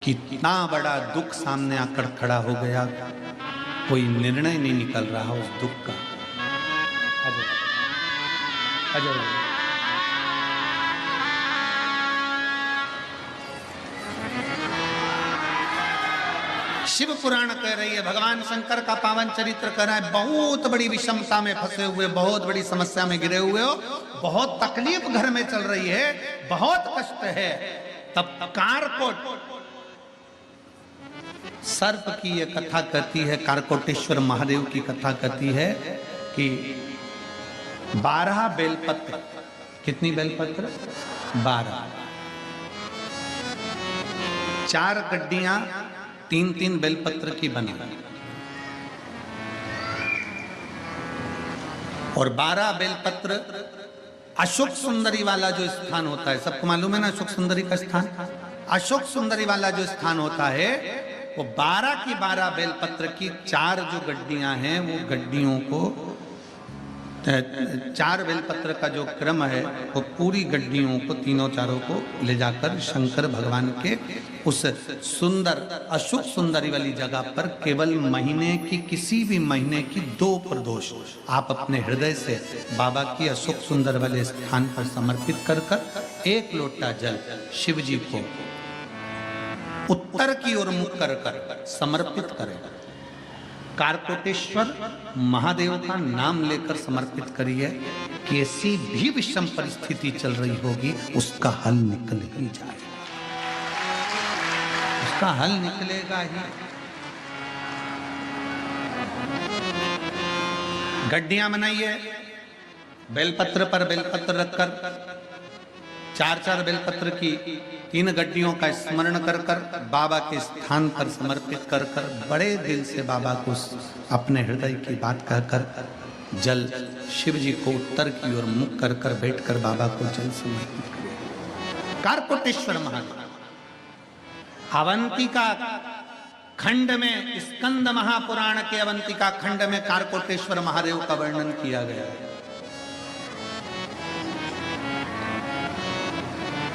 कितना बड़ा दुख सामने आकर खड़ा हो गया, कोई निर्णय नहीं निकल रहा उस दुख का। शिव पुराण कह रही है, भगवान शंकर का पावन चरित्र कह रहा है, बहुत बड़ी विषमता में फंसे हुए, बहुत बड़ी समस्या में गिरे हुए हो, बहुत तकलीफ घर में चल रही है, बहुत कष्ट है। तब कारकोट सर्प की यह कथा कहती है, कारकोटेश्वर महादेव की कथा कहती है कि 12 बेलपत्र, कितनी बेलपत्र? 12, 4 गड्डियां 3-3 बेलपत्र की बनी और 12 बेलपत्र अशोक सुंदरी वाला जो स्थान होता है, सबको मालूम है ना अशोक सुंदरी का स्थान? अशोक सुंदरी वाला जो स्थान होता है वो 12 की 12 बेलपत्र की 4 जो गड्डियां हैं, वो गड्डियों को 4 बेलपत्र का जो क्रम है वो पूरी गड्डियों को, तीनों चारों को ले जाकर शंकर भगवान के उस सुंदर अशोक सुंदरी वाली जगह पर केवल महीने की, किसी भी महीने की 2 प्रदोष आप अपने हृदय से बाबा की अशोक सुंदर वाले स्थान पर समर्पित कर 1 लोटा जल शिव जी को उत्तर की ओर मुख कर समर्पित करें। कारकोटेश्वर महादेव का नाम लेकर समर्पित करिए, कैसी भी विषम परिस्थिति चल रही होगी उसका हल निकल ही जाएगा, उसका हल निकलेगा ही। गड्डियां बनाइए, बेलपत्र पर बेलपत्र रखकर 4-4 बेलपत्र की 3 गड्डियों का स्मरण कर बाबा के स्थान पर समर्पित कर बड़े दिल से बाबा को अपने हृदय की बात कहकर जल शिव जी को उत्तर की ओर मुख कर बैठकर बाबा को जल समर्पित करें। कारकोटेश्वर महादेव अवंतिका खंड में, स्कंद महापुराण के अवंतिका खंड में कारकोटेश्वर महादेव का वर्णन किया गया है।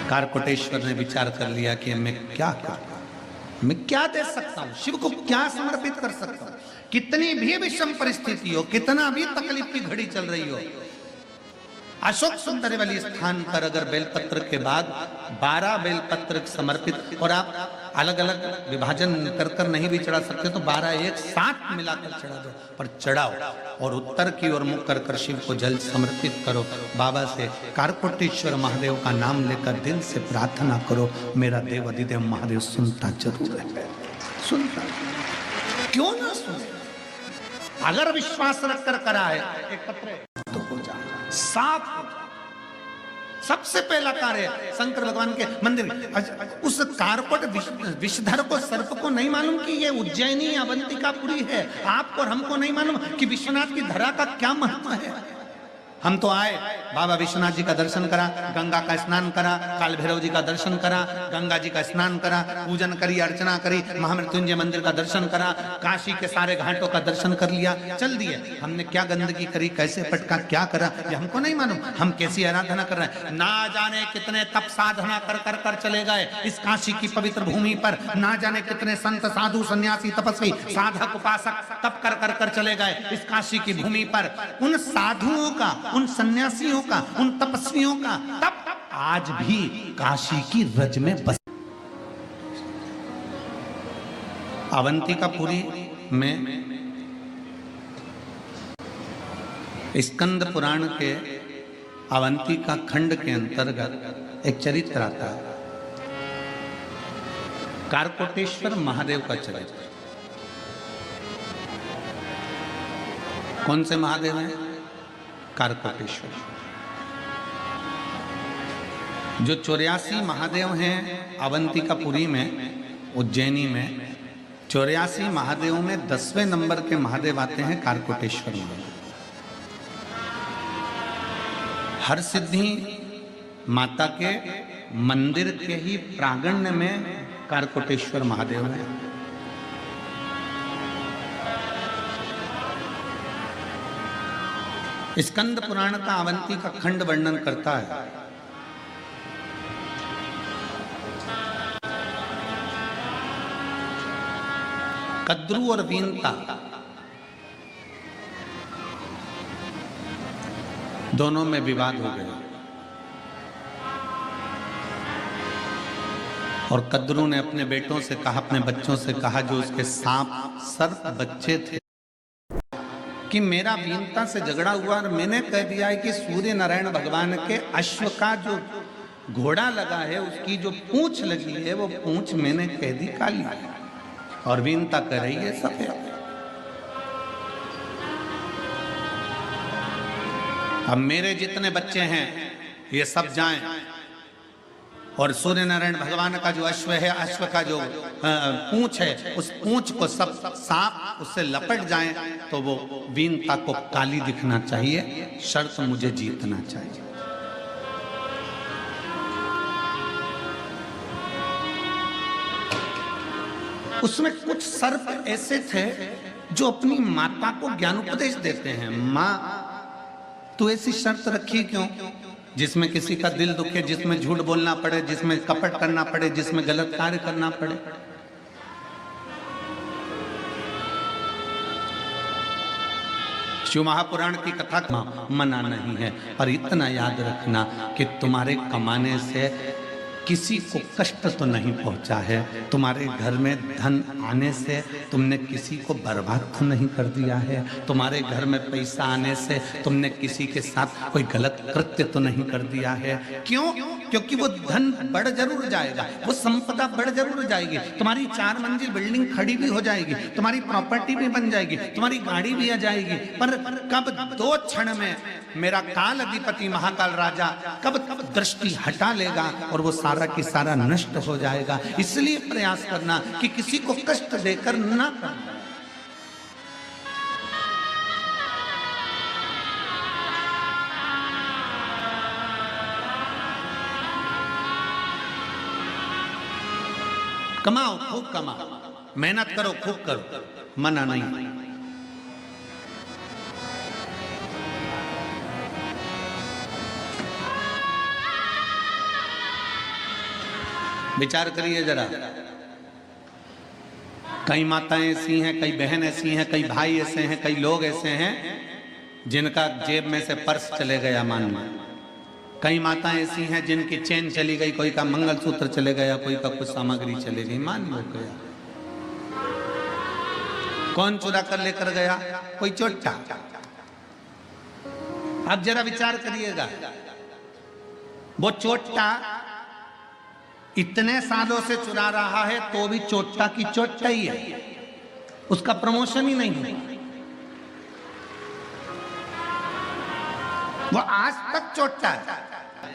कारकोटेश्वर ने विचार कर लिया कि मैं क्या करूं, मैं क्या दे सकता हूं, शिव को क्या समर्पित कर सकता हूं। कितनी भी विषम परिस्थिति हो, कितना भी तकलीफ की घड़ी चल रही हो, अशोक सुंदर वाली स्थान पर अगर बेलपत्र के बाद 12 बेलपत्र समर्पित, और आप अलग अलग विभाजन कर नहीं भी चढ़ा सकते तो 12 एक साथ मिलाकर चढ़ा दो, पर चढ़ाओ और उत्तर की ओर मुख कर शिव को जल समर्पित करो। बाबा से कारकोटेश्वर महादेव का नाम लेकर दिल से प्रार्थना करो, मेरा देव अधिदेव महादेव सुनता जरूर है, सुनता, क्यों ना सुने। अगर विश्वास रखकर कराए एकत्र तो हो जाए, साफ हो जाए। सबसे पहला कार्य शंकर भगवान के मंदिर, उस कारकोट विषधर को, सर्प को नहीं मालूम कि ये उज्जैनी अवंतिकापुरी है। आपको और हमको नहीं मालूम कि विश्वनाथ की धरा का क्या महत्व है। हम तो आए, बाबा विश्वनाथ जी का दर्शन करा, गंगा का स्नान करा, काल भैरव जी का दर्शन करा, गंगा जी का स्नान करा, पूजन करी, अर्चना करी, महामृत्युंजय मंदिर का दर्शन करा, काशी के सारे घाटों का दर्शन कर लिया, चल दिए। हमने क्या गंदगी करी, कैसे पटका, क्या करा, ये हमको नहीं मालूम। हम कैसी आराधना कर रहे हैं, ना जाने कितने तप साधना कर चले गए इस काशी की पवित्र भूमि पर। ना जाने कितने संत, साधु, सन्यासी, तपस्वी, साधक, उपासक तप कर चले गए इस काशी की भूमि पर। उन साधुओं का, उन सन्यासियों का, उन तपस्वियों का तप आज भी काशी की रज में बस। अवंतिकापुरी में स्कंद पुराण के अवंतिका खंड के अंतर्गत एक चरित्र आता है, कारकोटेश्वर महादेव का चरित्र। कौन से महादेव हैं? कारकोटेश्वर। जो 84 महादेव हैं अवंतिकापुरी में, उज्जैनी में 84 महादेवों में 10वें नंबर के महादेव आते हैं कारकोटेश्वर महादेव। हर सिद्धि माता के मंदिर के ही प्रांगण में कारकोटेश्वर महादेव हैं। स्कंद पुराण का अवंती का खंड वर्णन करता है कद्रू और वीनता दोनों में विवाद हो गया और कद्रू ने अपने बेटों से कहा, अपने बच्चों से कहा जो उसके सांप सर्प बच्चे थे, कि मेरा वीनता से झगड़ा हुआ और मैंने कह दिया है कि सूर्य नारायण भगवान के अश्व का जो घोड़ा लगा है उसकी जो पूंछ लगी है वो पूंछ मैंने कह दी काली और वीनता कह रही है सफेद। अब मेरे जितने बच्चे हैं ये सब जाएं और सूर्य नारायण भगवान का जो अश्व है, अश्व का जो पूंछ है, उस पूंछ को सब सांप उससे लपट जाएं तो वो वीनता को काली दिखना चाहिए, शर्त मुझे जीतना चाहिए। उसमें कुछ सर्प ऐसे थे जो अपनी माता को ज्ञानोपदेश देते हैं, माँ तू ऐसी शर्त रखी क्यों जिसमें किसी का दिल दुखे, जिसमें झूठ बोलना पड़े, जिसमें कपट करना पड़े, जिसमें गलत कार्य करना पड़े। शिव महापुराण की कथा मना नहीं है, पर इतना याद रखना कि तुम्हारे कमाने से किसी को कष्ट तो नहीं पहुंचा है, तुम्हारे घर में धन आने से तुमने किसी को बर्बाद तो नहीं कर दिया है, तुम्हारे घर में पैसा आने से तुमने किसी के साथ कोई गलत कृत्य तो नहीं कर दिया है। क्यों? क्योंकि वो धन बढ़ जरूर जाएगा, वो संपदा बढ़ जरूर जाएगी, तुम्हारी 4 मंजिल बिल्डिंग खड़ी भी हो जाएगी, तुम्हारी प्रॉपर्टी भी बन जाएगी, तुम्हारी गाड़ी भी आ जाएगी, पर कब 2 क्षण में मेरा काल अधिपति महाकाल राजा कब दृष्टि हटा लेगा और वो सारा की सारा नष्ट हो जाएगा। इसलिए प्रयास करना कि किसी को कष्ट देकर ना करना। कमाओ, खूब कमाओ, मेहनत करो, खूब करो, मना नहीं। विचार करिए जरा, कई माताएं ऐसी हैं, कई बहन ऐसी हैं, कई भाई ऐसे हैं, कई लोग ऐसे हैं जिनका जेब में से पर्स चले गया मान लो, कई माताएं ऐसी हैं जिनकी चेन चली गई, कोई का मंगलसूत्र चले गया, कोई का कुछ सामग्री चली गई, मान लो गया। कौन चुरा कर लेकर गया? कोई चोटा। अब जरा विचार करिएगा, वो चोटा इतने सालों से चुरा रहा है तो भी चोटा की चोटा ही है, उसका प्रमोशन ही नहीं है, वो आज तक चोटा है।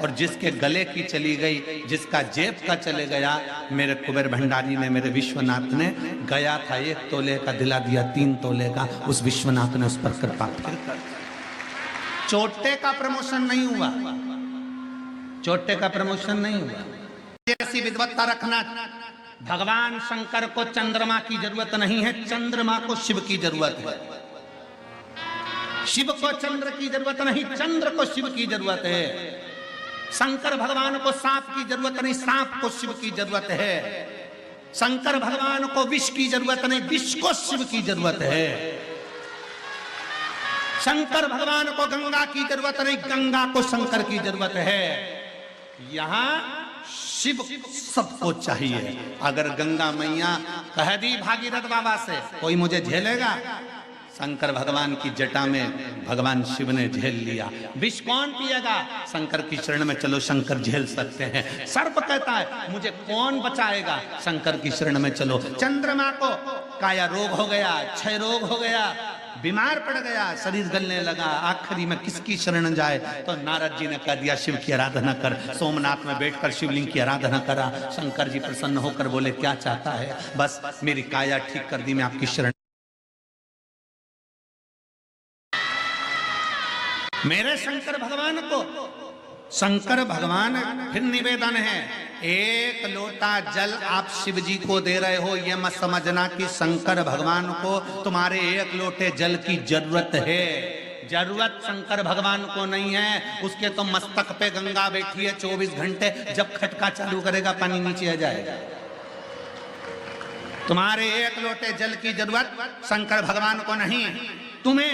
और जिसके गले की चली गई, जिसका जेब का चले गया, मेरे कुबेर भंडारी ने, मेरे विश्वनाथ ने, गया था 1 तोले का, दिला दिया 3 तोले का, उस विश्वनाथ ने उस पर कृपा फिर कर। चोटे का प्रमोशन नहीं हुआ, चोटे का प्रमोशन नहीं हुआ। ऐसी विद्वत्ता रखना, भगवान शंकर को चंद्रमा की जरूरत नहीं है, चंद्रमा को शिव की जरूरत है। शिव को चंद्र की जरूरत नहीं, चंद्र को शिव की जरूरत है। शंकर भगवान को सांप की जरूरत नहीं, सांप को शिव की जरूरत है। शंकर भगवान को विष की जरूरत नहीं, विष को शिव की जरूरत है। शंकर भगवान को गंगा की जरूरत नहीं, गंगा को शंकर की जरूरत है। यहां शिव सबको चाहिए। अगर गंगा मैया कह दी भागीरथ बाबा से कोई मुझे झेलेगा, शंकर भगवान की जटा में भगवान शिव ने झेल लिया। विष कौन पिएगा? शंकर की शरण में चलो, शंकर झेल सकते हैं। सर्प कहता है मुझे कौन बचाएगा? शंकर की शरण में चलो। चंद्रमा को काया रोग हो गया, क्षय रोग हो गया, बीमार पड़ गया, शरीर गलने लगा, आखिरी में किसकी शरण जाए? तो नारद जी ने कह दिया शिव की आराधना कर। सोमनाथ में बैठकर शिवलिंग की आराधना करा। शंकर जी प्रसन्न होकर बोले क्या चाहता है? बस मेरी काया ठीक कर दी, मैं आपकी शरण। मेरे शंकर भगवान को, शंकर भगवान फिर निवेदन है, 1 लोटा जल आप शिव जी को दे रहे हो, यह मत समझना कि शंकर भगवान को तुम्हारे 1 लोटे जल की जरूरत है। जरूरत शंकर भगवान को नहीं है, उसके तो मस्तक पे गंगा बैठी है 24 घंटे। जब खटका चालू करेगा पानी नीचे आ जाएगा। तुम्हारे एक लोटे जल की जरूरत शंकर भगवान को नहीं, तुम्हें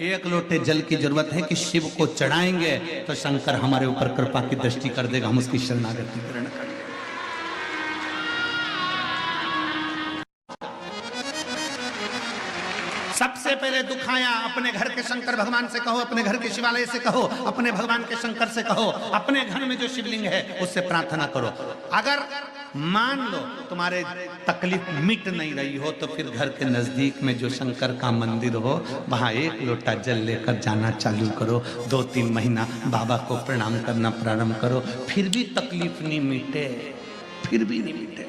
एक लोटे जल की जरूरत है कि शिव को चढ़ाएंगे तो शंकर हमारे ऊपर कृपा की दृष्टि कर देगा, हम उसकी शरणागति ग्रहण कर लेंगे। सबसे पहले दुखाया अपने घर के शंकर भगवान से कहो, अपने घर के शिवालय से कहो, अपने भगवान के शंकर से कहो, अपने घर में जो शिवलिंग है उससे प्रार्थना करो। अगर मान लो तुम्हारे तकलीफ मिट नहीं रही हो तो फिर घर के नजदीक में जो शंकर का मंदिर हो वहां एक लोटा जल लेकर जाना चालू करो। 2-3 महीना बाबा को प्रणाम करना प्रारंभ करो, फिर भी तकलीफ नहीं मिटे, फिर भी नहीं मिटे,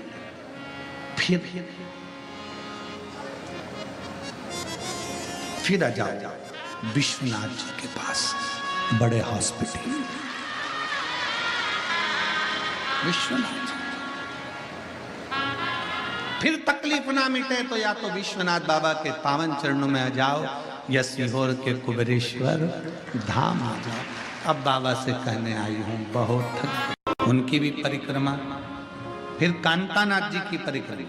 फिर आ जाओ विश्वनाथ जी के पास, बड़े हॉस्पिटल विश्वनाथ जी। फिर तकलीफ ना मिटे तो या तो विश्वनाथ बाबा के पावन चरणों में आ जाओ या सीहोर के कुबेरेश्वर धाम आ जाओ। अब बाबा से कहने आई हूं बहुत थक, उनकी भी परिक्रमा, फिर कांतानाथ जी की परिक्रमा,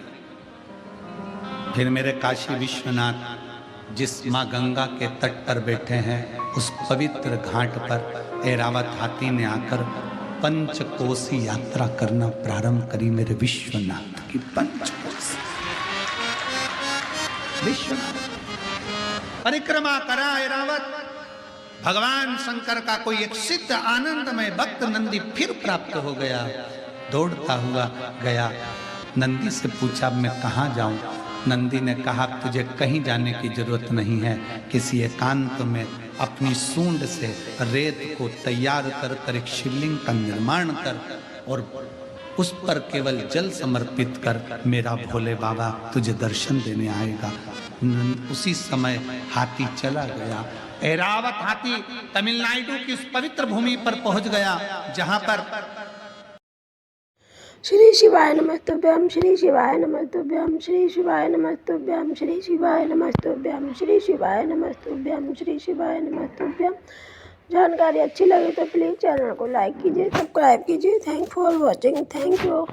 फिर मेरे काशी विश्वनाथ जिस माँ गंगा के तट पर बैठे हैं उस पवित्र घाट पर ऐरावत हाथी ने आकर पंचकोसी यात्रा करना प्रारंभ करी। मेरे विश्वनाथ की पंचकोसी विश्वनाथ परिक्रमा करा ऐरावत। भगवान शंकर का कोई एक सिद्ध आनंदमय भक्त नंदी फिर प्राप्त हो गया, दौड़ता हुआ गया। नंदी से पूछा मैं कहाँ जाऊं? नंदी ने कहा तुझे कहीं जाने की जरूरत नहीं है, किसी एकांत में अपनी सूंड से रेत को तैयार कर कर एक शिवलिंग का निर्माण कर और उस पर केवल जल समर्पित कर, मेरा भोले बाबा तुझे दर्शन देने आएगा। उसी समय हाथी चला गया। ऐरावत हाथी तमिलनाडु की उस पवित्र भूमि पर पहुंच गया जहां पर श्री शिवाय नमस्तुभ्यं, श्री शिवाय नमस्तुभ्यं, श्री शिवाय नमस्तुभ्यं, श्री शिवाय नमस्तुभ्यं, श्री शिवाय नमस्तुभ्यं, श्री शिवाय नमस्तुभ्यं। जानकारी अच्छी लगी तो प्लीज़ चैनल को लाइक कीजिए, सब्सक्राइब कीजिए। Thank for watching, thank you.